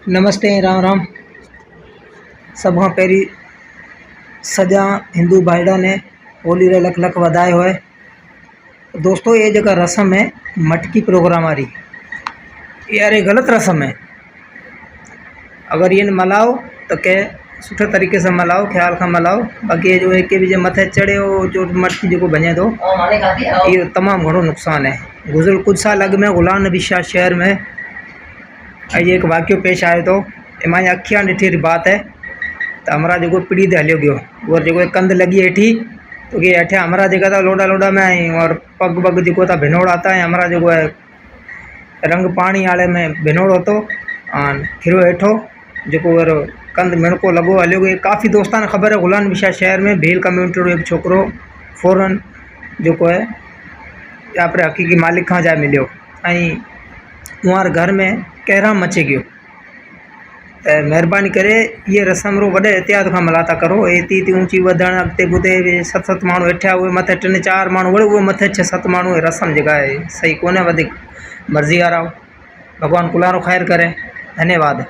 नमस्ते, राम राम। सब खां पहिरीं सॼा हिंदू भाइड़ा ने होली रे लख लख वधाए होए। दोस्तों, ये जेका रस्म है मटकी प्रोग्राम वाली, यार ये गलत रस्म है। अगर ये मल्हाओ तो के सुठे तरीक़े से मल्हाओ, ख्याल खां मल्हाओ। बाक़ी ये जो एक भी जे मथे चढ़े हो जो मटकी जेको बने थो, ये तमाम घणो नुकसान है। गुज़िरियल कुछ साल अॻु में गुलाम नबी शाह शहर में अॼु एक वाक़ियो पेश आयो तो। मां अखियां ॾिठी बात है तो हमारा जो पीढ़ी ते हलियो गयो और जो कंध लगी हेठी तो कि हेठे हमारा जेका था लोडा लोडा में आई और पग पग जो था भिनोड़ा था हमारा जो है रंग पानी आले में भिनोड़ो तो खिरो हेठो जो कंध मिणको लगो हलियो गयो। काफ़ी दोस्तान ने खबर है गुलाम नबी शाह शहर में भेल कम्यूनिटी रो एक छोकरो फौरन जो है अपने हकीकी मालिक का जा मिलो वहाँ घर में कहराम मचे गयो। मेहरबानी करे ये रस्म रो वडे एहतियात का मलाता करो। एती ऊंची वधण अगते बुते सत सत मानू हेठा हुए मथे 3 4 मानू वड़े वो मथे 6 7 मानू रस्म जगह है सही कोने वधिक मर्जी आ रहा। भगवान कुलारो खैर करे। धन्यवाद।